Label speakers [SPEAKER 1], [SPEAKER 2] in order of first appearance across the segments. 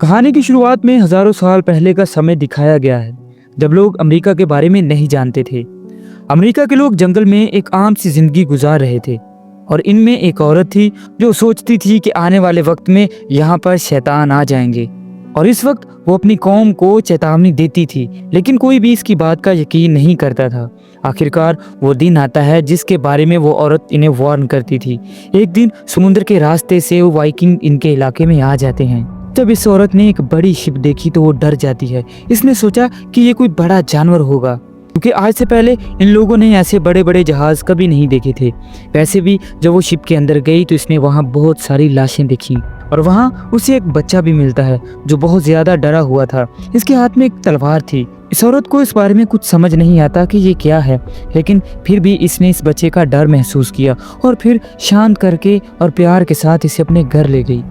[SPEAKER 1] कहानी की शुरुआत में हजारों साल पहले का समय दिखाया गया है, जब लोग अमेरिका के बारे में नहीं जानते थे। अमेरिका के लोग जंगल में एक आम सी जिंदगी गुजार रहे थे और इनमें एक औरत थी जो सोचती थी कि आने वाले वक्त में यहाँ पर शैतान आ जाएंगे। और इस वक्त वो अपनी कौम को चेतावनी देती थी, लेकिन कोई भी इसकी बात का यकीन नहीं करता था। आखिरकार वो दिन आता है जिसके बारे में वो औरत इन्हें वार्न करती थी। एक दिन समुद्र के रास्ते से वो वाइकिंग इनके इलाके में आ जाते हैं। जब इस औरत ने एक बड़ी शिप देखी तो वो डर जाती है। इसने सोचा कि ये कोई बड़ा जानवर होगा, क्योंकि आज से पहले इन लोगों ने ऐसे बड़े बड़े जहाज कभी नहीं देखे थे। वैसे भी जब वो शिप के अंदर गई तो इसने वहाँ बहुत सारी लाशें देखी और वहाँ उसे एक बच्चा भी मिलता है जो बहुत ज्यादा डरा हुआ था। इसके हाथ में एक तलवार थी। इस औरत को इस बारे में कुछ समझ नहीं आता कि ये क्या है, लेकिन फिर भी इसने इस बच्चे का डर महसूस किया और फिर शांत करके और प्यार के साथ इसे अपने घर ले गई।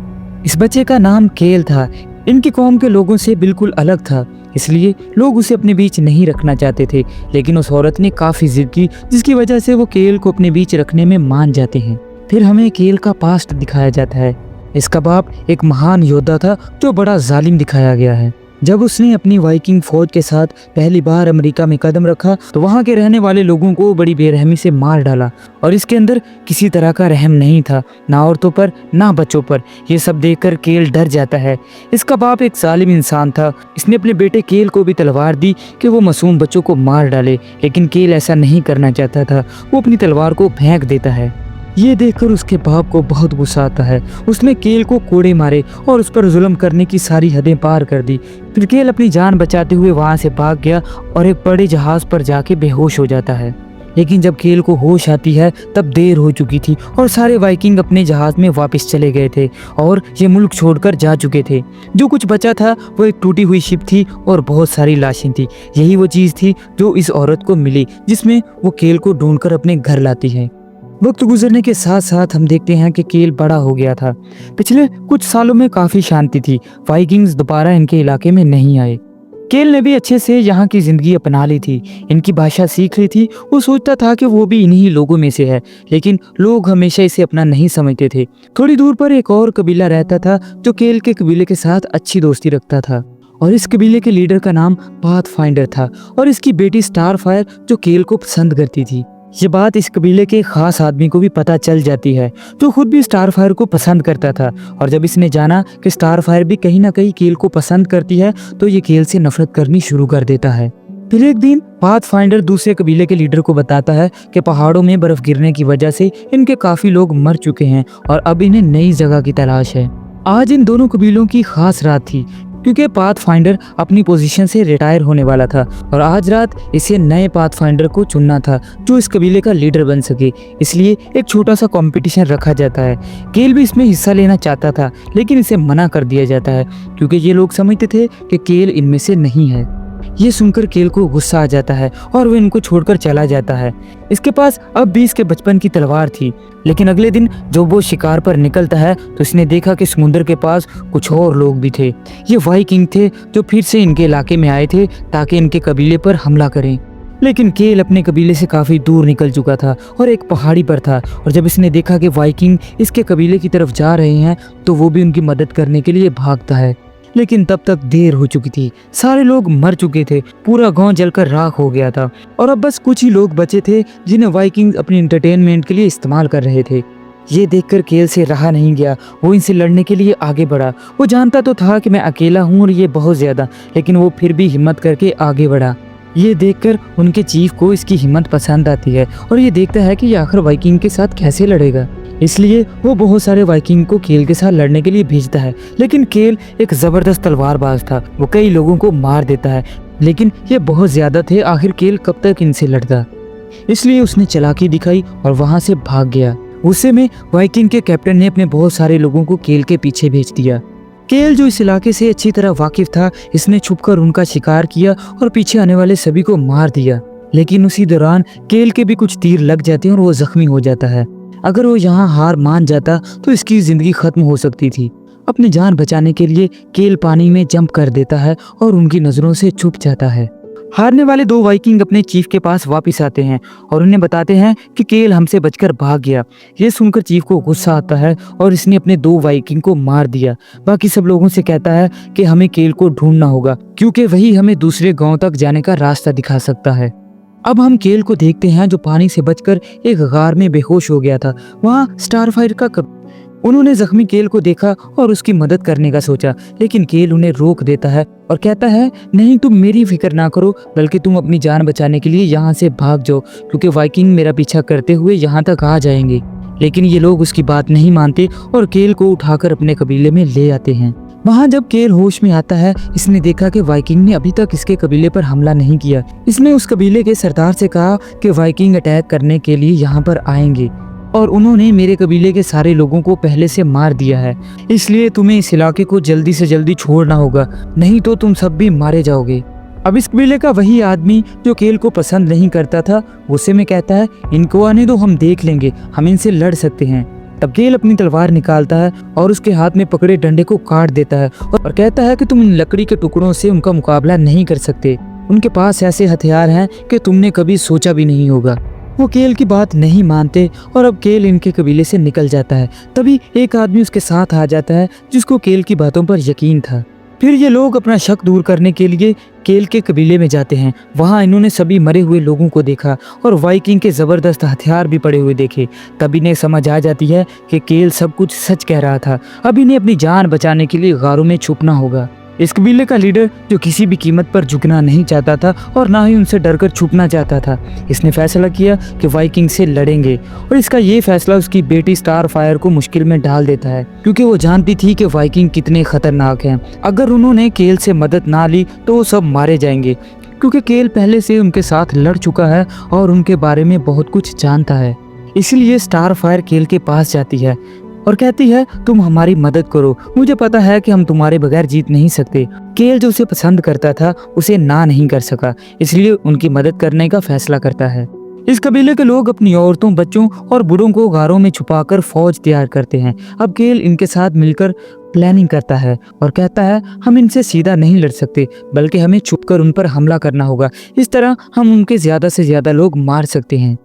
[SPEAKER 1] इस बच्चे का नाम केल था। इनकी कौम के लोगों से बिल्कुल अलग था, इसलिए लोग उसे अपने बीच नहीं रखना चाहते थे, लेकिन उस औरत ने काफी जिद की, जिसकी वजह से वो केल को अपने बीच रखने में मान जाते हैं। फिर हमें केल का पास्ट दिखाया जाता है। इसका बाप एक महान योद्धा था जो बड़ा जालिम दिखाया गया है। जब उसने अपनी वाइकिंग फौज के साथ पहली बार अमेरिका में कदम रखा तो वहाँ के रहने वाले लोगों को बड़ी बेरहमी से मार डाला और इसके अंदर किसी तरह का रहम नहीं था, ना औरतों पर ना बच्चों पर। ये सब देखकर केल डर जाता है। इसका बाप एक जालिम इंसान था। इसने अपने बेटे केल को भी तलवार दी कि वो मासूम बच्चों को मार डाले, लेकिन केल ऐसा नहीं करना चाहता था। वो अपनी तलवार को फेंक देता है। ये देखकर उसके बाप को बहुत गुस्सा आता है। उसने केल को कोड़े मारे और उस पर जुल्म करने की सारी हदें पार कर दी। फिर केल अपनी जान बचाते हुए वहां से भाग गया और एक बड़े जहाज पर जाके बेहोश हो जाता है। लेकिन जब केल को होश आती है तब देर हो चुकी थी और सारे वाइकिंग अपने जहाज में वापस चले गए थे और ये मुल्क छोड़कर जा चुके थे। जो कुछ बचा था वो एक टूटी हुई शिप थी और बहुत सारी लाशें थी। यही वो चीज़ थी जो इस औरत को मिली, जिसमें वो केल को ढूंढकर अपने घर लाती है। वक्त गुजरने के साथ साथ हम देखते हैं कि केल बड़ा हो गया था। पिछले कुछ सालों में काफी शांति थी। वाइकिंग्स दोबारा इनके इलाके में नहीं आए। केल ने भी अच्छे से यहाँ की जिंदगी अपना ली थी, इनकी भाषा सीख ली थी। वो सोचता था कि वो भी इन्हीं लोगों में से है, लेकिन लोग हमेशा इसे अपना नहीं समझते थे। थोड़ी दूर पर एक और कबीला रहता था जो केल के कबीले के साथ अच्छी दोस्ती रखता था और इस कबीले के लीडर का नाम पाथफाइंडर था और इसकी बेटी स्टारफायर जो केल को पसंद करती थी। ये बात इस कबीले के खास आदमी को भी पता चल जाती है, जो खुद भी स्टारफायर को पसंद करता था। और जब इसने जाना कि स्टारफायर भी कहीं ना कहीं केल को पसंद करती है तो ये केल से नफरत करनी शुरू कर देता है। फिर एक दिन पाथफाइंडर दूसरे कबीले के लीडर को बताता है कि पहाड़ों में बर्फ गिरने की वजह से इनके काफी लोग मर चुके हैं और अब इन्हें नई जगह की तलाश है। आज इन दोनों कबीलों की खास रात थी, क्योंकि पाथफाइंडर अपनी पोजीशन से रिटायर होने वाला था और आज रात इसे नए पाथफाइंडर को चुनना था जो इस कबीले का लीडर बन सके। इसलिए एक छोटा सा कंपटीशन रखा जाता है। केल भी इसमें हिस्सा लेना चाहता था, लेकिन इसे मना कर दिया जाता है क्योंकि ये लोग समझते थे कि केल इनमें से नहीं है। ये सुनकर केल को गुस्सा आ जाता है और वो इनको छोड़कर चला जाता है। इसके पास अब भी इसके बचपन की तलवार थी, लेकिन अगले दिन जब वो शिकार पर निकलता है तो इसने देखा कि समुद्र के पास कुछ और लोग भी थे। ये वाइकिंग थे जो फिर से इनके इलाके में आए थे ताकि इनके कबीले पर हमला करें। लेकिन केल अपने कबीले से काफी दूर निकल चुका था और एक पहाड़ी पर था और जब इसने देखा कि वाइकिंग इसके कबीले की तरफ जा रहे हैं तो वो भी उनकी मदद करने के लिए भागता है। लेकिन तब तक देर हो चुकी थी। सारे लोग मर चुके थे, पूरा गांव जलकर राख हो गया था और अब बस कुछ ही लोग बचे थे जिन्हें वाइकिंग्स अपनी एंटरटेनमेंट के लिए इस्तेमाल कर रहे थे। ये देखकर केल से रहा नहीं गया। वो इनसे लड़ने के लिए आगे बढ़ा। वो जानता तो था कि मैं अकेला हूँ और ये बहुत ज्यादा, लेकिन वो फिर भी हिम्मत करके आगे बढ़ा। ये देखकर उनके चीफ को इसकी हिम्मत पसंद आती है और ये देखता है कि ये आखिर वाइकिंग के साथ कैसे लड़ेगा। इसलिए वो बहुत सारे वाइकिंग को केल के साथ लड़ने के लिए भेजता है, लेकिन केल एक जबरदस्त तलवारबाज था। वो कई लोगों को मार देता है, लेकिन ये बहुत ज्यादा थे। आखिर केल कब तक इनसे लड़ता, इसलिए उसने चालाकी दिखाई और वहां से भाग गया। गुस्से में वाइकिंग के कैप्टन ने अपने बहुत सारे लोगों को केल के पीछे भेज दिया। केल जो इस इलाके से अच्छी तरह वाकिफ था, इसने छुपकर उनका शिकार किया और पीछे आने वाले सभी को मार दिया। लेकिन उसी दौरान केल के भी कुछ तीर लग जाते हैं और वो जख्मी हो जाता है। अगर वो यहाँ हार मान जाता तो इसकी जिंदगी खत्म हो सकती थी। अपनी जान बचाने के लिए केल पानी में जंप कर देता है और उनकी नजरों से छुप जाता है। हारने वाले दो वाइकिंग अपने चीफ के पास वापस आते हैं और उन्हें बताते हैं कि केल हमसे बचकर भाग गया। ये सुनकर चीफ को गुस्सा आता है और इसने अपने दो वाइकिंग को मार दिया। बाकी सब लोगों से कहता है कि हमें केल को ढूंढना होगा क्योंकि वही हमें दूसरे गांव तक जाने का रास्ता दिखा सकता है। अब हम केल को देखते हैं जो पानी से बचकर एक गार में बेहोश हो गया था। वहाँ स्टारफायर का उन्होंने जख्मी केल को देखा और उसकी मदद करने का सोचा, लेकिन केल उन्हें रोक देता है और कहता है नहीं, तुम मेरी फिक्र ना करो, बल्कि तुम अपनी जान बचाने के लिए यहाँ से भाग जाओ क्योंकि वाइकिंग मेरा पीछा करते हुए यहाँ तक आ जाएंगे। लेकिन ये लोग उसकी बात नहीं मानते और केल को उठाकर अपने कबीले में ले आते हैं। वहाँ जब केल होश में आता है, इसने देखा कि वाइकिंग ने अभी तक इसके कबीले पर हमला नहीं किया। इसने उस कबीले के सरदार से कहा कि वाइकिंग अटैक करने के लिए यहाँ पर आएंगे और उन्होंने मेरे कबीले के सारे लोगों को पहले से मार दिया है, इसलिए तुम्हें इस इलाके को जल्दी से जल्दी छोड़ना होगा, नहीं तो तुम सब भी मारे जाओगे। अब इस कबीले का वही आदमी जो केल को पसंद नहीं करता था, गुस्से में कहता है इनको आने दो, हम देख लेंगे, हम इनसे लड़ सकते हैं। तब केल अपनी तलवार निकालता है और उसके हाथ में पकड़े डंडे को काट देता है और कहता है कि तुम इन लकड़ी के टुकड़ों से उनका मुकाबला नहीं कर सकते, उनके पास ऐसे हथियार हैं कि तुमने कभी सोचा भी नहीं होगा। वो केल की बात नहीं मानते और अब केल इनके कबीले से निकल जाता है। तभी एक आदमी उसके साथ आ जाता है जिसको केल की बातों पर यकीन था। फिर ये लोग अपना शक दूर करने के लिए केल के कबीले में जाते हैं। वहाँ इन्होंने सभी मरे हुए लोगों को देखा और वाइकिंग के जबरदस्त हथियार भी पड़े हुए देखे। तब इन्हें समझ आ जाती है कि केल सब कुछ सच कह रहा था। अब इन्हें अपनी जान बचाने के लिए गारों में छुपना होगा। इस कबीले का लीडर जो किसी भी कीमत पर झुकना नहीं चाहता था और ना ही उनसे डरकर छुपना चाहता था, इसने फैसला किया कि वाइकिंग से लड़ेंगे और इसका ये फैसला उसकी बेटी स्टारफायर को मुश्किल में डाल देता है क्योंकि वो जानती थी कि वाइकिंग कितने खतरनाक हैं। अगर उन्होंने केल से मदद ना ली तो वो सब मारे जाएंगे क्योंकि केल पहले से उनके साथ लड़ चुका है और उनके बारे में बहुत कुछ जानता है। इसलिए स्टारफायर केल के पास जाती है और कहती है तुम हमारी मदद करो, मुझे पता है कि हम तुम्हारे बगैर जीत नहीं सकते। केल जो उसे पसंद करता था उसे ना नहीं कर सका, इसलिए उनकी मदद करने का फैसला करता है। इस कबीले के लोग अपनी औरतों, बच्चों और बूढ़ों को गारों में छुपाकर फौज तैयार करते हैं। अब केल इनके साथ मिलकर प्लानिंग करता है और कहता है हम इनसे सीधा नहीं लड़ सकते, बल्कि हमें छुपकर उन पर हमला करना होगा। इस तरह हम उनके ज्यादा से ज्यादा लोग मार सकते हैं।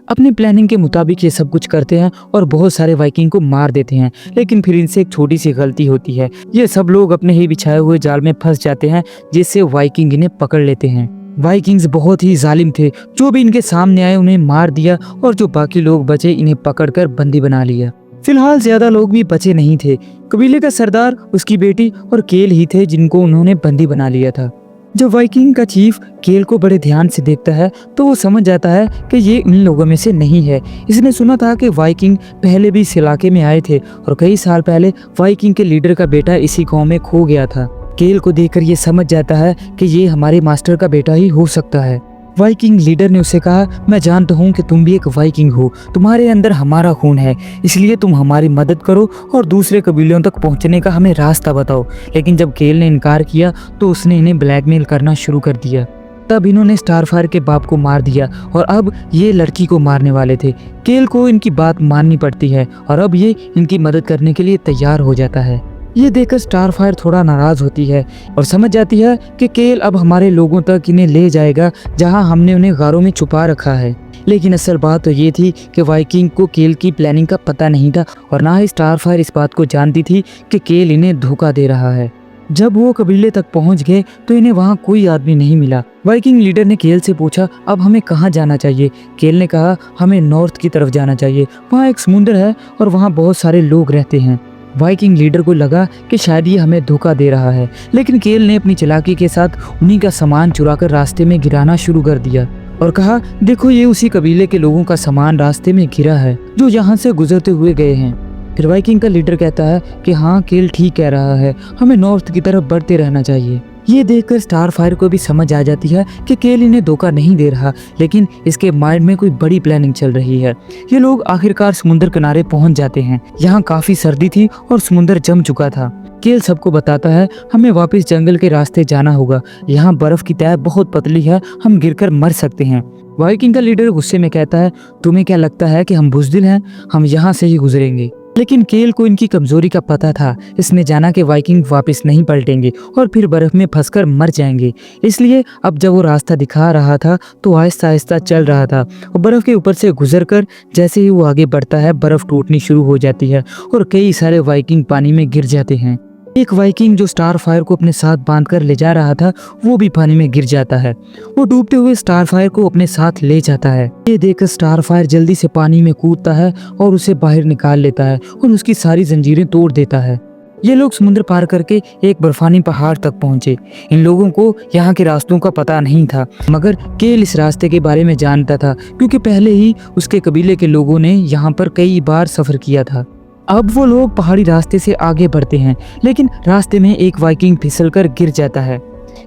[SPEAKER 1] अपनी प्लानिंग के मुताबिक ये सब कुछ करते हैं और बहुत सारे वाइकिंग को मार देते हैं, लेकिन फिर इनसे एक छोटी सी गलती होती है। ये सब लोग अपने ही बिछाए हुए जाल में फंस जाते हैं जिससे वाइकिंग इन्हें पकड़ लेते हैं। वाइकिंग्स बहुत ही जालिम थे, जो भी इनके सामने आए उन्हें मार दिया और जो बाकी लोग बचे इन्हें पकड़कर बंदी बना लिया। फिलहाल ज्यादा लोग भी बचे नहीं थे। कबीले का सरदार, उसकी बेटी और केल ही थे जिनको उन्होंने बंदी बना लिया था। जब वाइकिंग का चीफ केल को बड़े ध्यान से देखता है तो वो समझ जाता है कि ये इन लोगों में से नहीं है। इसने सुना था कि वाइकिंग पहले भी इस इलाके में आए थे और कई साल पहले वाइकिंग के लीडर का बेटा इसी गांव में खो गया था। केल को देखकर ये समझ जाता है कि ये हमारे मास्टर का बेटा ही हो सकता है। वाइकिंग लीडर ने उसे कहा मैं जानता हूँ कि तुम भी एक वाइकिंग हो, तुम्हारे अंदर हमारा खून है, इसलिए तुम हमारी मदद करो और दूसरे कबीलों तक पहुँचने का हमें रास्ता बताओ। लेकिन जब केल ने इनकार किया तो उसने इन्हें ब्लैकमेल करना शुरू कर दिया। तब इन्होंने स्टारफायर के बाप को मार दिया और अब ये लड़की को मारने वाले थे। केल को इनकी बात माननी पड़ती है और अब ये इनकी मदद करने के लिए तैयार हो जाता है। ये देखकर स्टारफायर थोड़ा नाराज होती है और समझ जाती है कि केल अब हमारे लोगों तक इन्हें ले जाएगा जहां हमने उन्हें गारों में छुपा रखा है। लेकिन असल बात तो ये थी कि वाइकिंग को केल की प्लानिंग का पता नहीं था और ना ही स्टारफायर इस बात को जानती थी कि केल इन्हें धोखा दे रहा है। जब वो कबीले तक पहुंच गए तो इन्हें वहां कोई आदमी नहीं मिला। वाइकिंग लीडर ने केल से पूछा अब हमें कहाँ जाना चाहिए। केल ने कहा हमें नॉर्थ की तरफ जाना चाहिए, वहाँ एक समुद्र है और वहाँ बहुत सारे लोग रहते हैं। वाइकिंग लीडर को लगा कि शायद ये हमें धोखा दे रहा है, लेकिन केल ने अपनी चालाकी के साथ उन्हीं का सामान चुराकर रास्ते में गिराना शुरू कर दिया और कहा देखो ये उसी कबीले के लोगों का सामान रास्ते में गिरा है जो यहाँ से गुजरते हुए गए हैं। फिर वाइकिंग का लीडर कहता है कि हाँ केल ठीक कह रहा है, हमें नॉर्थ की तरफ बढ़ते रहना चाहिए। ये देखकर स्टारफायर को भी समझ आ जाती है कि केल इन्हें धोखा नहीं दे रहा, लेकिन इसके माइंड में कोई बड़ी प्लानिंग चल रही है। ये लोग आखिरकार समुद्र किनारे पहुंच जाते हैं। यहाँ काफी सर्दी थी और समुद्र जम चुका था। केल सबको बताता है हमें वापस जंगल के रास्ते जाना होगा, यहाँ बर्फ की तह बहुत पतली है, हम गिरकर मर सकते हैं। वाइकिंग का लीडर गुस्से में कहता है तुम्हें क्या लगता है कि हम बुज़दिल हैं, हम यहाँ से ही गुजरेंगे। लेकिन केल को इनकी कमजोरी का पता था। इसने जाना कि वाइकिंग वापस नहीं पलटेंगे और फिर बर्फ में फंसकर मर जाएंगे। इसलिए अब जब वो रास्ता दिखा रहा था तो आहिस्ता आहिस्ता चल रहा था और बर्फ के ऊपर से गुजरकर जैसे ही वो आगे बढ़ता है बर्फ टूटनी शुरू हो जाती है और कई सारे वाइकिंग पानी में गिर जाते हैं। एक वाइकिंग जो स्टारफायर को अपने साथ बांधकर ले जा रहा था वो भी पानी में गिर जाता है। वो डूबते हुए स्टारफायर को अपने साथ ले जाता है। ये देखकर स्टारफायर जल्दी से पानी में कूदता है और उसे बाहर निकाल लेता है और उसकी सारी जंजीरें तोड़ देता है। ये लोग समुद्र पार करके एक बर्फानी पहाड़ तक पहुंचे। इन लोगों को यहाँ के रास्तों का पता नहीं था, मगर केल इस रास्ते के बारे में जानता था क्योंकि पहले ही उसके कबीले के लोगों ने यहाँ पर कई बार सफर किया था। अब वो लोग पहाड़ी रास्ते से आगे बढ़ते हैं, लेकिन रास्ते में एक वाइकिंग फिसलकर गिर जाता है।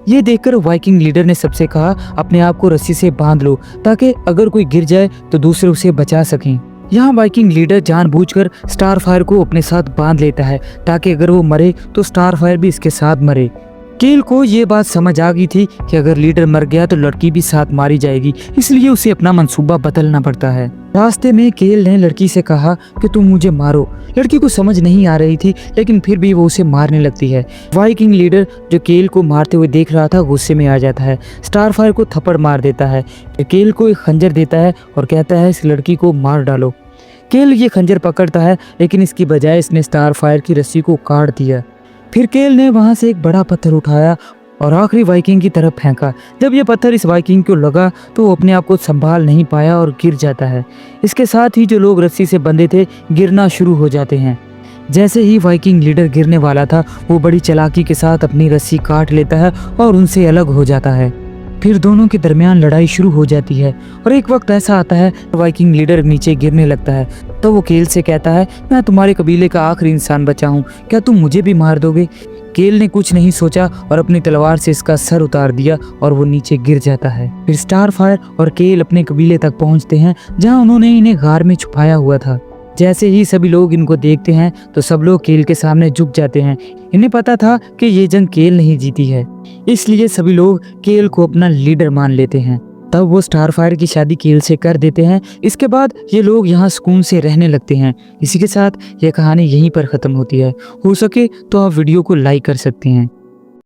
[SPEAKER 1] ये देखकर वाइकिंग लीडर ने सबसे कहा, अपने आप को रस्सी से बांध लो ताकि अगर कोई गिर जाए तो दूसरे उसे बचा सकें। यहाँ वाइकिंग लीडर जानबूझकर स्टारफायर को अपने साथ बांध लेता है ताकि अगर वो मरे तो स्टारफायर भी इसके साथ मरे। केल को ये बात समझ आ गई थी कि अगर लीडर मर गया तो लड़की भी साथ मारी जाएगी, इसलिए उसे अपना मंसूबा बदलना पड़ता है। रास्ते में केल ने लड़की से कहा कि तुम मुझे मारो। लड़की को समझ नहीं आ रही थी, लेकिन फिर भी वो उसे मारने लगती है। वाइकिंग लीडर जो केल को मारते हुए देख रहा था गुस्से में आ जाता है, स्टारफायर को थप्पड़ मार देता है। केल को एक खंजर देता है और कहता है इस लड़की को मार डालो। केल ये खंजर पकड़ता है, लेकिन इसकी बजाय इसने स्टारफायर की रस्सी को काट दिया। फिर केल ने वहां से एक बड़ा पत्थर उठाया और आखिरी वाइकिंग की तरफ फेंका। जब ये पत्थर इस वाइकिंग को लगा तो वो अपने आप को संभाल नहीं पाया और गिर जाता है। इसके साथ ही जो लोग रस्सी से बंधे थे गिरना शुरू हो जाते हैं। जैसे ही वाइकिंग लीडर गिरने वाला था वो बड़ी चालाकी के साथ अपनी रस्सी काट लेता है और उनसे अलग हो जाता है। फिर दोनों के दरमियान लड़ाई शुरू हो जाती है और एक वक्त ऐसा आता है वाइकिंग लीडर नीचे गिरने लगता है। तो वो केल से कहता है, मैं तुम्हारे कबीले का आखिरी इंसान बचा हूँ, क्या तुम मुझे भी मार दोगे? केल ने कुछ नहीं सोचा और अपनी तलवार से इसका सर उतार दिया और वो नीचे गिर जाता है। फिर स्टारफायर और केल अपने कबीले तक पहुंचते हैं जहां उन्होंने इन्हें गार में छुपाया हुआ था। जैसे ही सभी लोग इनको देखते हैं तो सब लोग केल के सामने झुक जाते हैं। इन्हें पता था कि ये जंग केल नहीं जीती है, इसलिए सभी लोग केल को अपना लीडर मान लेते हैं। तब वो स्टारफायर की शादी केल से कर देते हैं। इसके बाद ये लोग यहाँ सुकून से रहने लगते हैं। इसी के साथ ये कहानी यहीं पर ख़त्म होती है। हो सके तो आप वीडियो को लाइक कर सकते हैं।